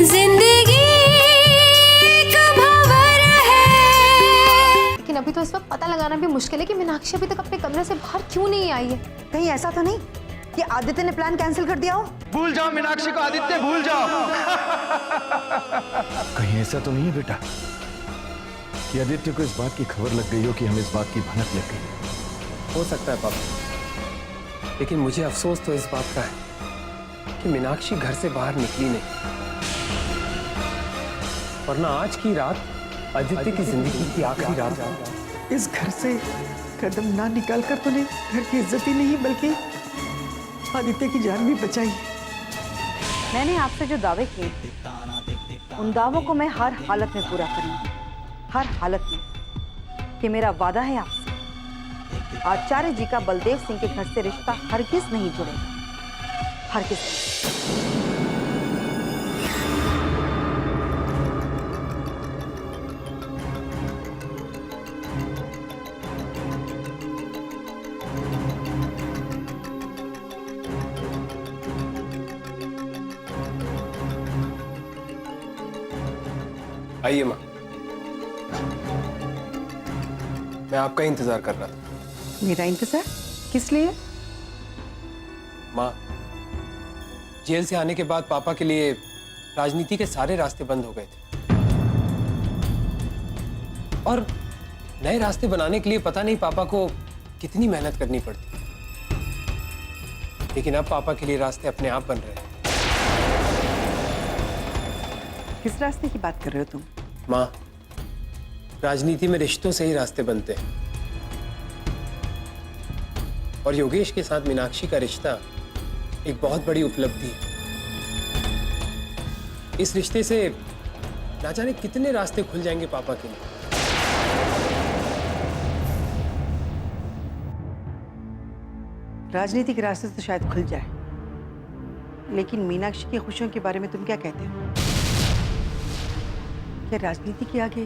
जिंदगी का भंवर है। लेकिन अभी तो इस वक्त पता लगाना भी मुश्किल है कि मीनाक्षी अभी तक अपने कमरे से बाहर क्यों नहीं आई है। कहीं ऐसा तो नहीं कि आदित्य ने प्लान कैंसिल कर दिया हो? भूल जाओ मीनाक्षी को, आदित्य भूल जाओ। कहीं ऐसा तो नहीं है बेटा कि आदित्य को इस बात की खबर लग गई हो कि हमें इस बात की भनक लग गई? हो सकता है पापा, लेकिन मुझे अफसोस तो इस बात का है कि मीनाक्षी घर से बाहर निकली नहीं, वरना आज की रात आदित्य की जिंदगी की आखिरी रात। इस घर से कदम ना निकाल कर तूने घर की इज्जत ही नहीं बल्कि आदित्य की जान भी बचाई। मैंने आपसे जो दावे किए उन दावों को मैं हर हालत में पूरा करूंगी, हर हालत में। ये मेरा वादा है आपसे। आचार्य जी का बलदेव सिंह के घर से रिश्ता हरगिज नहीं जुड़ेगा, हरगिज। आइए माँ, मैं आपका इंतजार कर रहा था। मेरा इंतजार किस लिए? माँ, जेल से आने के बाद पापा के लिए राजनीति के सारे रास्ते बंद हो गए थे, और नए रास्ते बनाने के लिए पता नहीं पापा को कितनी मेहनत करनी पड़ती, लेकिन अब पापा के लिए रास्ते अपने आप बन रहे हैं। किस रास्ते की बात कर रहे हो तुम? माँ, राजनीति में रिश्तों से ही रास्ते बनते हैं, और योगेश के साथ मीनाक्षी का रिश्ता एक बहुत बड़ी उपलब्धि है। इस रिश्ते से ना जाने कितने रास्ते खुल जाएंगे पापा के लिए। राजनीति के रास्ते तो शायद खुल जाए, लेकिन मीनाक्षी की खुशियों के बारे में तुम क्या कहते हो? क्या राजनीति के आगे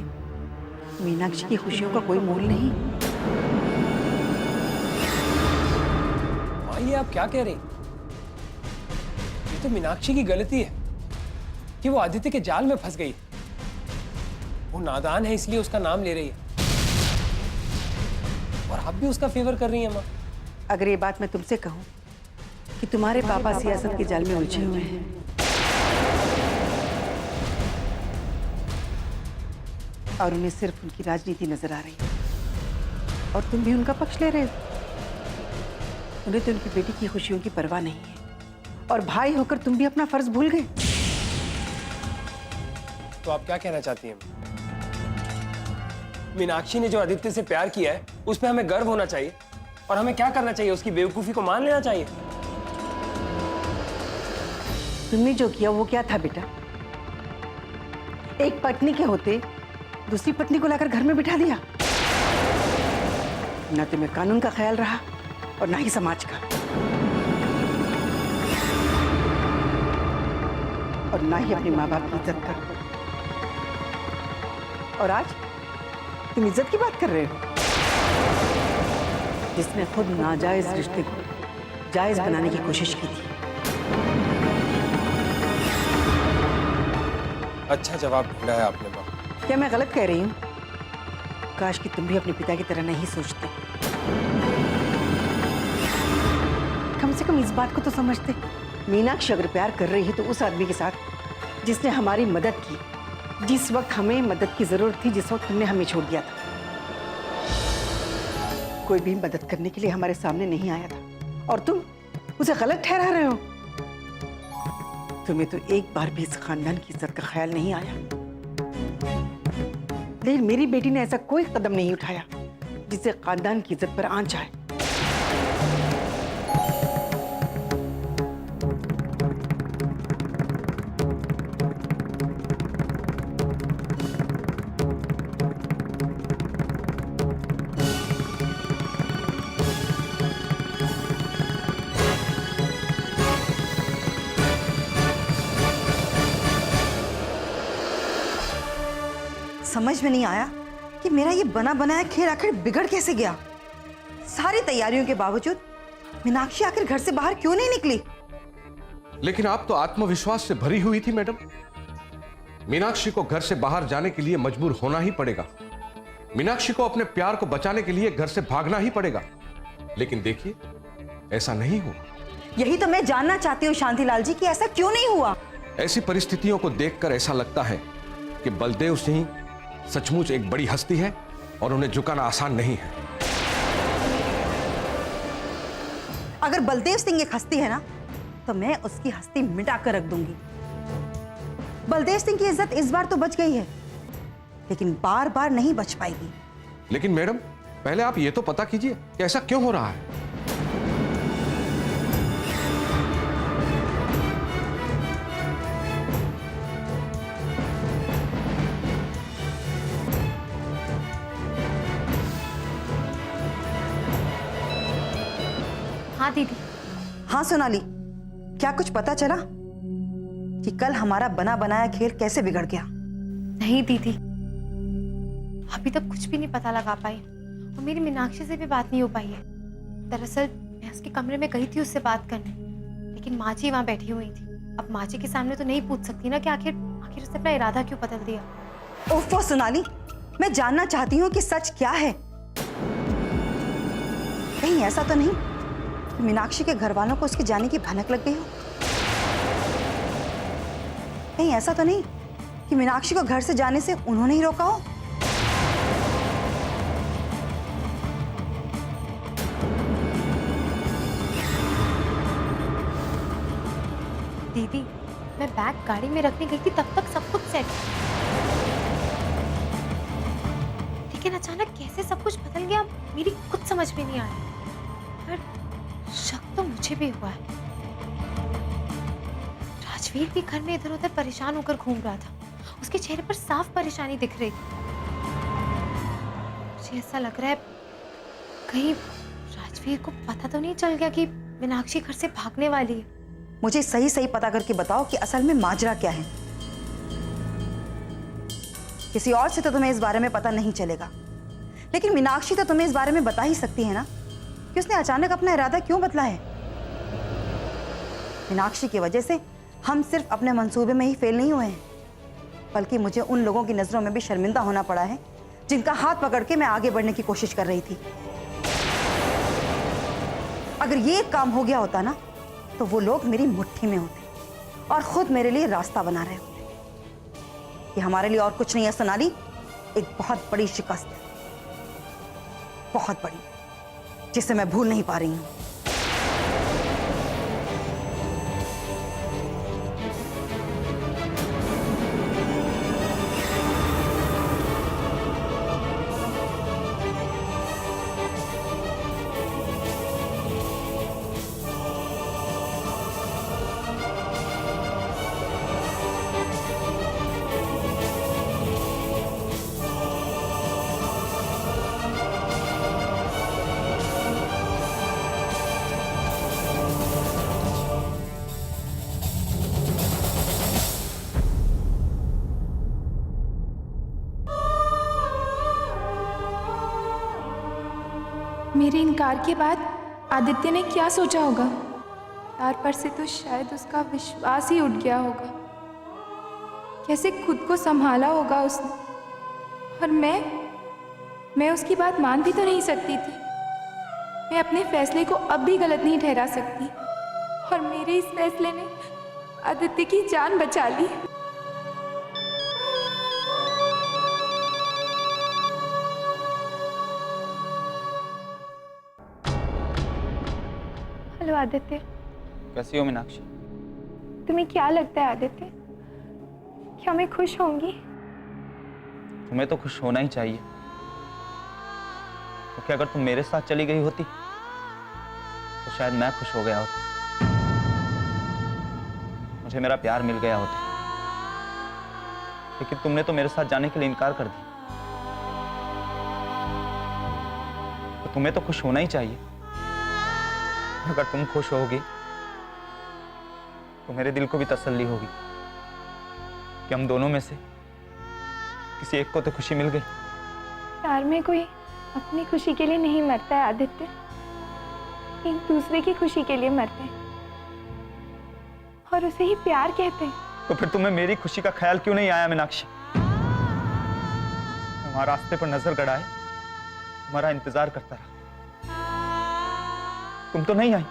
मीनाक्षी की खुशियों का कोई मोल नहीं? माँ, ये आप क्या कह रही? ये तो मीनाक्षी की गलती है कि वो आदित्य के जाल में फंस गई। वो नादान है इसलिए उसका नाम ले रही है, और आप भी उसका फेवर कर रही हैं माँ। अगर ये बात मैं तुमसे कहूं कि तुम्हारे पापा सियासत के जाल में उलझे हुए हैं, और उन्हें सिर्फ उनकी राजनीति नजर आ रही है, और तुम भी उनका पक्ष ले रहे हो। उन्हें तो उनकी बेटी की खुशियों की परवाह नहीं है, और भाई होकर तुम भी अपना फर्ज भूल गए। तो आप क्या कहना चाहती हैं? मीनाक्षी ने जो आदित्य से प्यार किया है उस पर हमें गर्व होना चाहिए, और हमें क्या करना चाहिए? उसकी बेवकूफी को मान लेना चाहिए। तुमने जो किया वो क्या था बेटा? एक पत्नी के होते दूसरी पत्नी को लाकर घर में बिठा दिया। ना तुम्हें कानून का ख्याल रहा और ना ही समाज का, और ना ही अपने माँ बाप की इज्जत का। और आज तुम इज्जत की बात कर रहे हो? जिसने खुद नाजायज रिश्ते को जायज बनाने की कोशिश की थी। अच्छा जवाब ढूंढा है आपने माँ। क्या मैं गलत कह रही हूँ? काश कि तुम भी अपने पिता की तरह नहीं सोचते। कम से कम इस बात को तो समझते, मीनाक्षी अगर प्यार कर रही है तो उस आदमी के साथ जिसने हमारी मदद की, जिस वक्त हमें मदद की जरूरत थी, जिस वक्त तुमने हमें छोड़ दिया था। कोई भी मदद करने के लिए हमारे सामने नहीं आया था, और तुम उसे गलत ठहरा रहे हो। तुम्हें तो एक बार भी इस खानदान की इज्जत का ख्याल नहीं आया। लेकिन मेरी बेटी ने ऐसा कोई कदम नहीं उठाया जिससे खानदान की इज्जत पर आंच आए। समझ में नहीं आया कि मेरा ये बना बनाया खेल आखिर बिगड़ कैसे गया। सारी तैयारियों के बावजूद मीनाक्षी आखिर घर से बाहर क्यों नहीं निकली? लेकिन आप तो आत्मविश्वास से भरी हुई थी मैडम। मीनाक्षी को घर से बाहर जाने के लिए मजबूर होना ही पड़ेगा। मीनाक्षी को अपने प्यार को बचाने के लिए घर से भागना ही पड़ेगा। लेकिन देखिए, ऐसा नहीं हुआ। यही तो मैं जानना चाहती हूँ शांतिलाल जी कि ऐसा क्यों नहीं हुआ। ऐसी परिस्थितियों को देखकर ऐसा लगता है कि बलदेव सिंह सचमुच एक बड़ी हस्ती है और उन्हें झुकाना आसान नहीं है। अगर बलदेव सिंह एक हस्ती है ना, तो मैं उसकी हस्ती मिटा कर रख दूंगी। बलदेव सिंह की इज्जत इस बार तो बच गई है, लेकिन बार बार नहीं बच पाएगी। लेकिन मैडम, पहले आप ये तो पता कीजिए कि ऐसा क्यों हो रहा है। हाँ दीदी। हाँ सोनाली, क्या कुछ पता चला कि कल हमारा बना बनाया खेल कैसे बिगड़ गया? नहीं दीदी, अभी तक कुछ भी नहीं पता लगा पाई और मेरी मीनाक्षी से भी बात नहीं हो पाई है। दरअसल मैं उसके कमरे में गई थी उससे बात करने, लेकिन माँ जी वहाँ बैठी हुई थी। अब माँ जी के सामने तो नहीं पूछ सकती ना कि आखिर उसने अपना इरादा क्यों बदल दिया। ओफो सोनाली, मैं जानना चाहती हूँ कि सच क्या है। कहीं ऐसा तो नहीं कि मीनाक्षी के घर वालों को उसके जाने की भनक लग गई हो? कहीं ऐसा तो नहीं कि मीनाक्षी को घर से जाने से उन्होंने ही रोका हो? दीदी, मैं बैग गाड़ी में रखने गई थी, तब तक सब कुछ सेट, लेकिन अचानक कैसे सब कुछ बदल गया मेरी कुछ समझ में नहीं आया। पर शक तो मुझे भी हुआ है। राजवीर भी घर में इधर उधर परेशान होकर घूम रहा था, उसके चेहरे पर साफ परेशानी दिख रही थी। मुझे ऐसा लग रहा है कहीं राजवीर को पता तो नहीं चल गया कि मीनाक्षी घर से भागने वाली है। मुझे सही सही पता करके बताओ कि असल में माजरा क्या है। किसी और से तो तुम्हें इस बारे में पता नहीं चलेगा, लेकिन मीनाक्षी तो तुम्हें इस बारे में बता ही सकती है ना कि उसने अचानक अपना इरादा क्यों बदला है। मीनाक्षी की वजह से हम सिर्फ अपने मंसूबे में ही फेल नहीं हुए हैं, बल्कि मुझे उन लोगों की नजरों में भी शर्मिंदा होना पड़ा है जिनका हाथ पकड़ के मैं आगे बढ़ने की कोशिश कर रही थी। अगर ये काम हो गया होता ना, तो वो लोग मेरी मुट्ठी में होते और खुद मेरे लिए रास्ता बना रहे होते। ये हमारे लिए और कुछ नहीं है सोनाली, एक बहुत बड़ी शिकस्त है, बहुत बड़ी, जिसे मैं भूल नहीं पा रही हूं। मेरे इनकार के बाद आदित्य ने क्या सोचा होगा? तार पर से तो शायद उसका विश्वास ही उठ गया होगा। कैसे खुद को संभाला होगा उसने। और मैं उसकी बात मान भी तो नहीं सकती थी। मैं अपने फैसले को अब भी गलत नहीं ठहरा सकती, और मेरे इस फैसले ने आदित्य की जान बचा ली। हेलो आदित्य। कैसी हो मीनाक्षी? तुम्हें क्या लगता है आदित्य, क्या मैं खुश होंगी? तुम्हें तो खुश होना ही चाहिए, क्योंकि अगर तुम मेरे साथ चली गई होती तो शायद मैं खुश हो गया होता, मुझे मेरा प्यार मिल गया होता। लेकिन तुमने तो मेरे साथ जाने के लिए इनकार कर दिया। तो तुम्हें तो खुश होना ही चाहिए। अगर तुम खुश होगी तो मेरे दिल को भी तसल्ली होगी कि हम दोनों में से किसी एक को तो खुशी मिल गई। प्यार में कोई अपनी खुशी के लिए नहीं मरता है आदित्य, एक दूसरे की खुशी के लिए मरते हैं, और उसे ही प्यार कहते हैं। तो फिर तुम्हें मेरी खुशी का ख्याल क्यों नहीं आया मीनाक्षी? तुम्हारे रास्ते पर नजर गड़ाए तुम्हारा इंतजार करता रहा, तुम तो नहीं आई।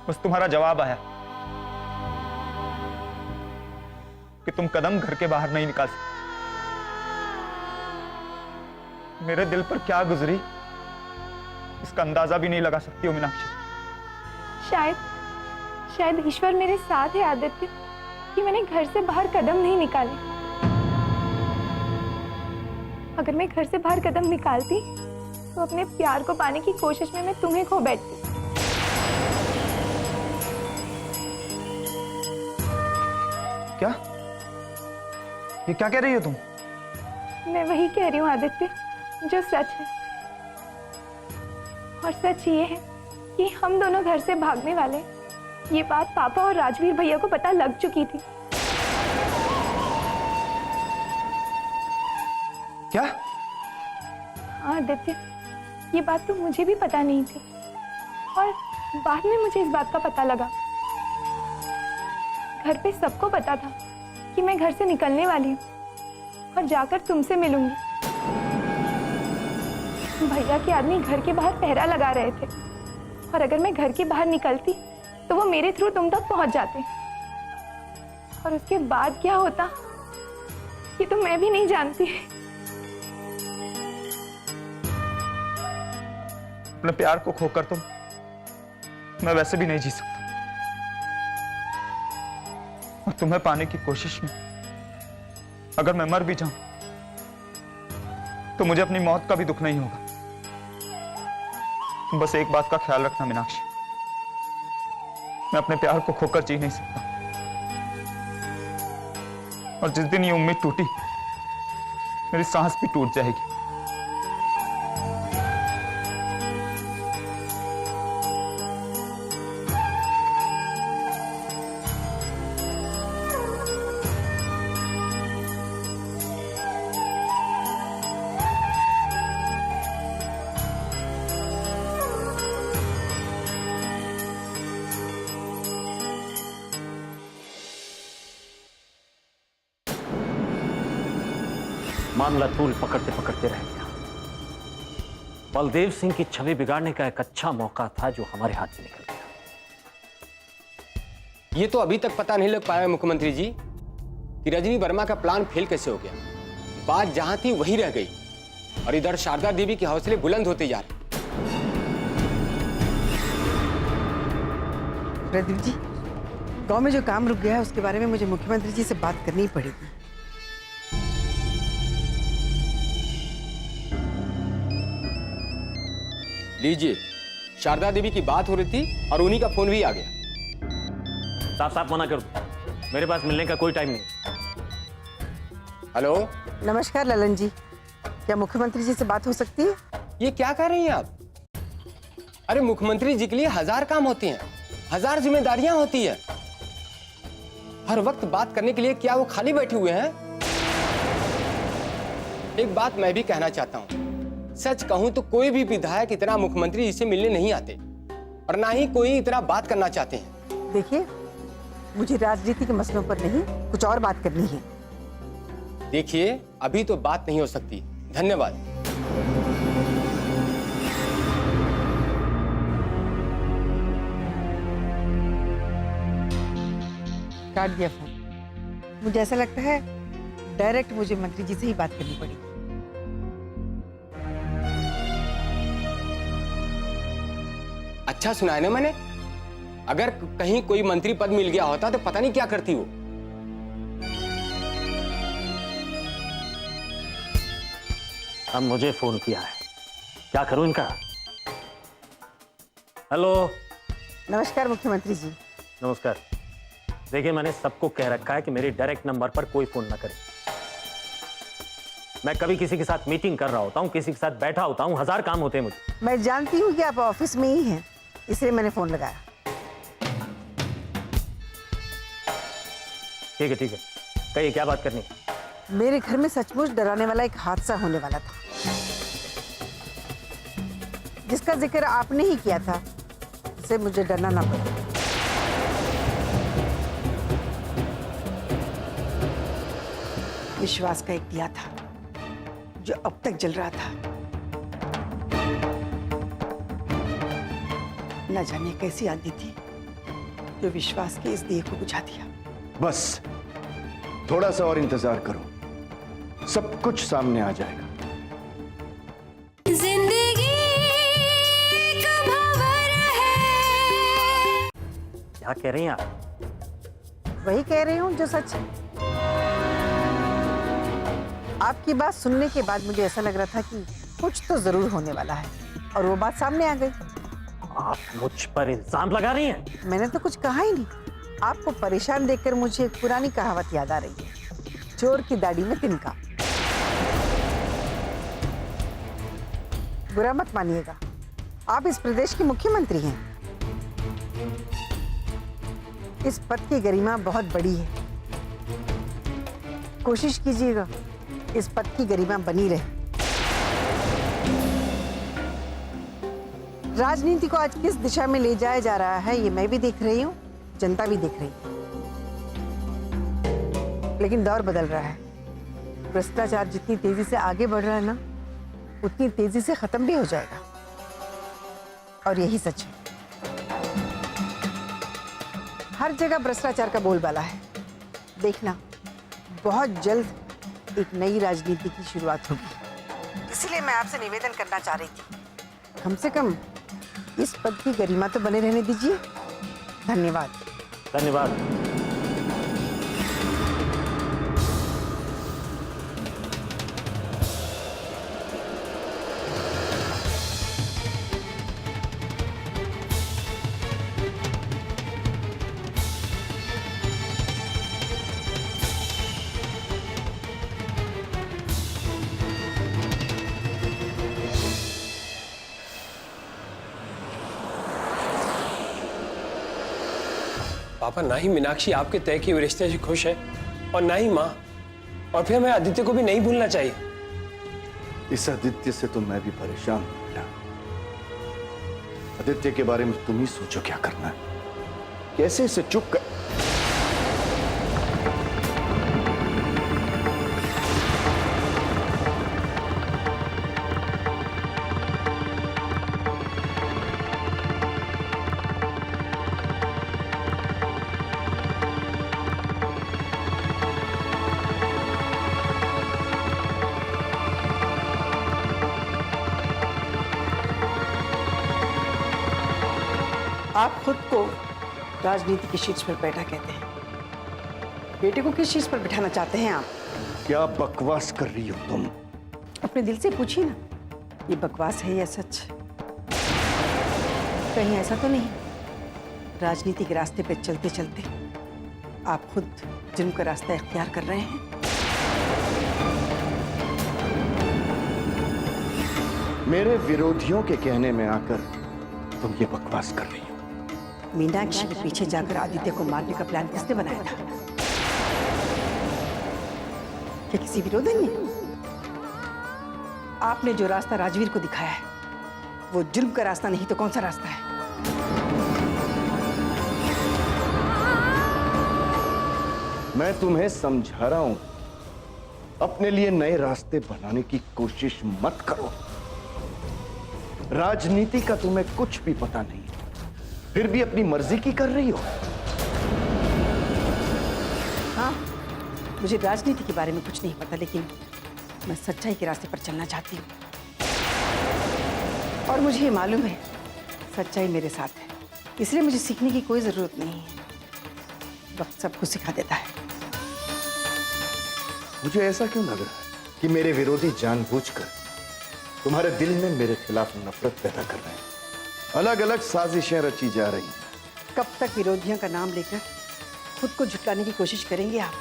बस तुम्हारा जवाब आया कि तुम कदम घर के बाहर नहीं निकाल सकते। मेरे दिल पर क्या गुजरी इसका अंदाजा भी नहीं लगा सकती हो मीनाक्षी। शायद ईश्वर मेरे साथ है आदित्य, कि मैंने घर से बाहर कदम नहीं निकाले। अगर मैं घर से बाहर कदम निकालती तो अपने प्यार को पाने की कोशिश में मैं तुम्हें खो बैठती। क्या? ये क्या कह रही हो तुम? मैं वही कह रही हूँ आदित्य जो सच है, और सच ये है कि हम दोनों घर से भागने वाले। ये बात पापा और राजवीर भैया को पता लग चुकी थी। क्या? हाँ आदित्य, ये बात तो मुझे भी पता नहीं थी, और बाद में मुझे इस बात का पता लगा। घर पे सबको पता था कि मैं घर से निकलने वाली हूँ और जाकर तुमसे मिलूंगी। भैया के आदमी घर के बाहर पहरा लगा रहे थे, और अगर मैं घर के बाहर निकलती तो वो मेरे थ्रू तुम तक पहुंच जाते, और उसके बाद क्या होता ये तो मैं भी नहीं जानती। अपने प्यार को खोकर तुम मैं वैसे भी नहीं जी सकता, और तुम्हें पाने की कोशिश में अगर मैं मर भी जाऊं तो मुझे अपनी मौत का भी दुख नहीं होगा। तुम बस एक बात का ख्याल रखना मीनाक्षी, मैं अपने प्यार को खोकर जी नहीं सकता, और जिस दिन ये उम्मीद टूटी मेरी सांस भी टूट जाएगी। मामला तूल पकड़ते पकड़ते रह गया। बलदेव सिंह की छवि बिगाड़ने का एक अच्छा मौका था जो हमारे हाथ से निकल गया। ये तो अभी तक पता नहीं लग पाया मुख्यमंत्री जी कि रजनी वर्मा का प्लान फेल कैसे हो गया। बात जहां थी वहीं रह गई, और इधर शारदा देवी के हौसले बुलंद होते जा रहे। प्रदीप जी, गांव में जो काम रुक गया है उसके बारे में मुझे मुख्यमंत्री जी से बात करनी पड़ेगी। लीजिए, शारदा देवी की बात हो रही थी और उन्हीं का फोन भी आ गया। साफ साफ मना कर दो, मेरे पास मिलने का कोई टाइम नहीं। हेलो, नमस्कार ललन जी, क्या मुख्यमंत्री जी से बात हो सकती है? ये क्या कर रही हैं आप? अरे मुख्यमंत्री जी के लिए 1000 काम होते हैं, 1000 जिम्मेदारियां होती है। हर वक्त बात करने के लिए क्या वो खाली बैठे हुए हैं? एक बात मैं भी कहना चाहता हूं, सच कहूं तो कोई भी विधायक इतना मुख्यमंत्री जी से मिलने नहीं आते, और ना ही कोई इतना बात करना चाहते हैं। देखिए, मुझे राजनीति के मसलों पर नहीं, कुछ और बात करनी है। देखिए, अभी तो बात नहीं हो सकती। धन्यवाद। काट दिया फोन। मुझे ऐसा लगता है डायरेक्ट मुझे मंत्री जी से ही बात करनी पड़ेगी। अच्छा सुना है ना मैंने? अगर कहीं कोई मंत्री पद मिल गया होता तो पता नहीं क्या करती वो। अब मुझे फोन किया है, क्या करूं इनका? हेलो। नमस्कार मुख्यमंत्री जी। नमस्कार। देखिए, मैंने सबको कह रखा है कि मेरे डायरेक्ट नंबर पर कोई फोन ना करे। मैं कभी किसी के साथ मीटिंग कर रहा होता हूँ, किसी के साथ बैठा होता हूँ, 1000 काम होते हैं मुझे। मैं जानती हूँ कि आप ऑफिस में ही हैं, इसलिए मैंने फोन लगाया। ठीक है, ठीक है, कहिए क्या बात करनी है? मेरे घर में सचमुच डराने वाला एक हादसा होने वाला था, जिसका जिक्र आपने ही किया था, इससे मुझे डरना ना पड़े। विश्वास का एक दिया था जो अब तक जल रहा था। न जाने कैसी आंधी थी जो विश्वास के इस दिए को बुझा दिया। बस थोड़ा सा और इंतजार करो, सब कुछ सामने आ जाएगा। जिंदगी एक भंवर है। क्या कह रही हैं आप? वही कह रही हूँ जो सच है। आपकी बात सुनने के बाद मुझे ऐसा लग रहा था कि कुछ तो जरूर होने वाला है, और वो बात सामने आ गई। आप मुझ पर इल्जाम लगा रही हैं? मैंने तो कुछ कहा ही नहीं। आपको परेशान देखकर मुझे एक पुरानी कहावत याद आ रही है, चोर की दाढ़ी में तिनका। बुरा मत मानिएगा, आप इस प्रदेश के मुख्यमंत्री हैं। इस पद की गरिमा बहुत बड़ी है। कोशिश कीजिएगा इस पद की गरिमा बनी रहे। राजनीति को आज किस दिशा में ले जाया जा रहा है ये मैं भी देख रही हूँ, जनता भी देख रही है। लेकिन दौर बदल रहा है। भ्रष्टाचार जितनी तेजी से आगे बढ़ रहा है ना, उतनी तेजी से खत्म भी हो जाएगा, और यही सच है। हर जगह भ्रष्टाचार का बोलबाला है। देखना, बहुत जल्द एक नई राजनीति की शुरुआत होगी। इसलिए मैं आपसे निवेदन करना चाह रही थी, कम से कम इस पद की गरिमा तो बने रहने दीजिए। धन्यवाद। धन्यवाद। पापा, ना ही मीनाक्षी आपके तय किए हुए रिश्ते से खुश है और ना ही माँ, और फिर हमें आदित्य को भी नहीं भूलना चाहिए। इस आदित्य से तो मैं भी परेशान हूं बेटा। आदित्य के बारे में तुम ही सोचो क्या करना है, कैसे इसे चुप कर। आप खुद को राजनीति की शीर्ष पर बैठा कहते हैं, बेटे को किस शीर्ष पर बिठाना चाहते हैं आप? क्या बकवास कर रही हो तुम? अपने दिल से पूछिए ना, ये बकवास है या सच? कहीं ऐसा तो नहीं राजनीति के रास्ते पे चलते चलते आप खुद जुर्म का रास्ता इख्तियार कर रहे हैं? मेरे विरोधियों के कहने में आकर तुम ये बकवास कर रही हो। मीनाक्षी के पीछे जाकर आदित्य को मारने का प्लान किसने बनाया था? क्या किसी विरोधी ने? आपने जो रास्ता राजवीर को दिखाया है वो जुर्म का रास्ता नहीं तो कौन सा रास्ता है? मैं तुम्हें समझा रहा हूं, अपने लिए नए रास्ते बनाने की कोशिश मत करो। राजनीति का तुम्हें कुछ भी पता नहीं, फिर भी अपनी मर्जी की कर रही हो। हाँ, मुझे राजनीति के बारे में कुछ नहीं पता, लेकिन मैं सच्चाई के रास्ते पर चलना चाहती हूँ, और मुझे ये मालूम है सच्चाई मेरे साथ है, इसलिए मुझे सीखने की कोई जरूरत नहीं है। वक्त सब कुछ सिखा देता है। मुझे ऐसा क्यों लग रहा है कि मेरे विरोधी जानबूझकर तुम्हारे दिल में मेरे खिलाफ नफरत पैदा कर रहे हैं? अलग अलग साजिशें रची जा रही हैं। कब तक विरोधियों का नाम लेकर खुद को झुटलाने की कोशिश करेंगे आप?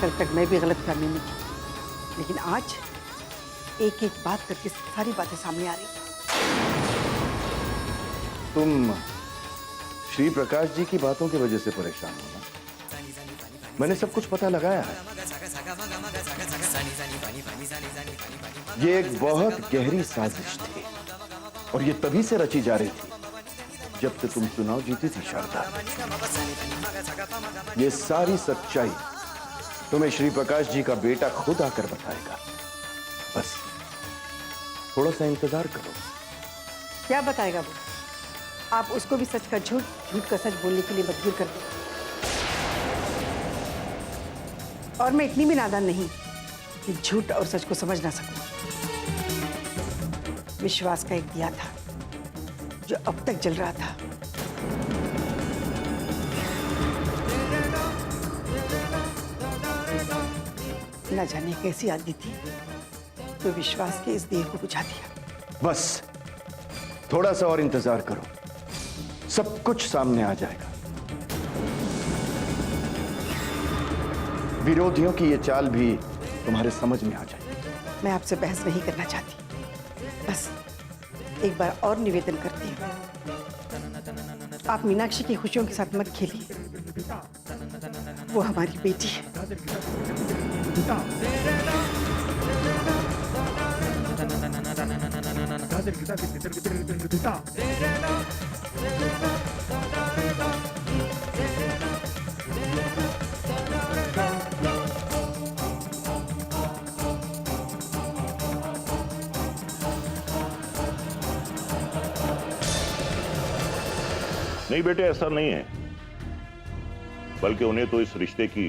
कल तक मैं भी गलत फहमी में थी, लेकिन आज एक एक बात करके सारी बातें सामने आ रही। तुम श्री प्रकाश जी की बातों की वजह से परेशान हो ना? मैंने सब कुछ पता लगाया है। ये एक बहुत गहरी साजिश थी, और ये तभी से रची जा रही थी जब से तुम चुनाव जीती थी शारदा। ये सारी सच्चाई तुम्हें श्री प्रकाश जी का बेटा खुद आकर बताएगा। बस थोड़ा सा इंतजार करो। क्या बताएगा वो? आप उसको भी सच का झूठ, झूठ का सच बोलने के लिए मजबूर कर दो। और मैं इतनी भी नादान नहीं कि झूठ और सच को समझ ना सकूं। विश्वास का एक दिया था जो अब तक जल रहा था। न जाने कैसी आदमी थी तो विश्वास के इस दिए को बुझा दिया। बस थोड़ा सा और इंतजार करो, सब कुछ सामने आ जाएगा। विरोधियों की ये चाल भी तुम्हारे समझ में आ जाएगी। मैं आपसे बहस नहीं करना चाहती, बस एक बार और निवेदन करती हूँ, आप मीनाक्षी की खुशियों के साथ मत खेलिए। वो हमारी बेटी है। नहीं बेटे, ऐसा नहीं है, बल्कि उन्हें तो इस रिश्ते की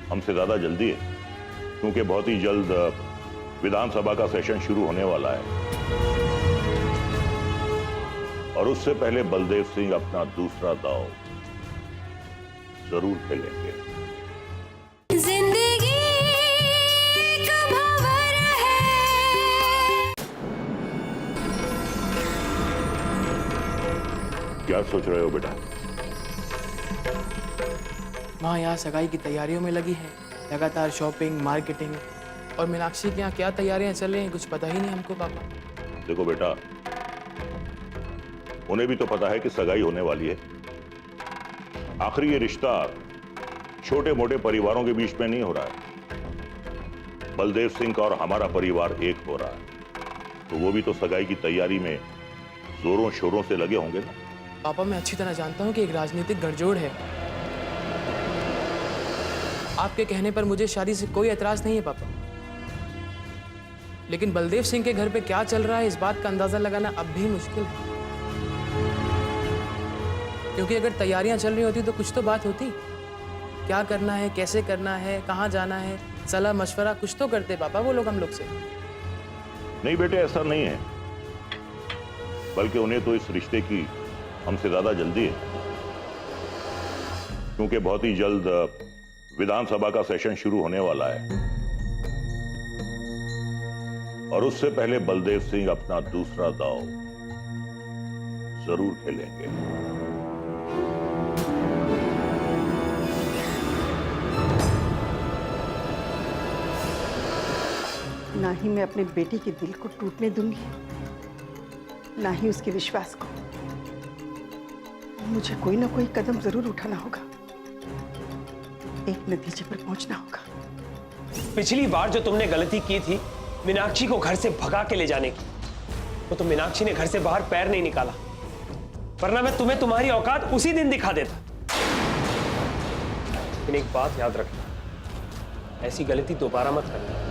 हमसे ज्यादा जल्दी है, क्योंकि बहुत ही जल्द विधानसभा का सेशन शुरू होने वाला है और उससे पहले बलदेव सिंह अपना दूसरा दांव जरूर खेलेंगे। जिंदगी एक भंवर है। क्या सोच रहे हो बेटा? माँ यहाँ सगाई की तैयारियों में लगी है, लगातार शॉपिंग, मार्केटिंग। और मीनाक्षी के यहाँ क्या तैयारियां चल रही हैं कुछ पता ही नहीं हमको पापा। देखो बेटा, उन्हें भी तो पता है कि सगाई होने वाली है। आखिर ये रिश्ता छोटे मोटे परिवारों के बीच में नहीं हो रहा है, बलदेव सिंह का और हमारा परिवार एक हो रहा है, तो वो भी तो सगाई की तैयारी में जोरों शोरों से लगे होंगे ना। पापा मैं अच्छी तरह जानता हूँ कि एक राजनीतिक गठजोड़ है। आपके कहने पर मुझे शादी से कोई एतराज नहीं है पापा, लेकिन बलदेव सिंह के घर पे क्या चल रहा है इस बात का अंदाजा लगाना अब भी मुश्किल है। क्योंकि अगर तैयारियां चल रही होती तो कुछ तो बात होती, क्या करना है, कैसे करना है, कहाँ जाना है, सलाह मशवरा कुछ तो करते पापा वो लोग हम लोग से। नहीं बेटे, ऐसा नहीं है, बल्कि उन्हें तो इस रिश्ते की हमसे ज्यादा जल्दी है, क्योंकि बहुत ही जल्द विधानसभा का सेशन शुरू होने वाला है और उससे पहले बलदेव सिंह अपना दूसरा दांव जरूर खेलेंगे। ना ही मैं अपने बेटे के दिल को टूटने दूंगी, ना ही उसके विश्वास को। मुझे कोई ना कोई कदम जरूर उठाना होगा, एक नतीजे पर पहुंचना होगा। पिछली बार जो तुमने गलती की थी मीनाक्षी को घर से भगा के ले जाने की, वो तो मीनाक्षी ने घर से बाहर पैर नहीं निकाला, वरना मैं तुम्हें तुम्हारी औकात उसी दिन दिखा देता। लेकिन एक बात याद रखना, ऐसी गलती दोबारा मत करना।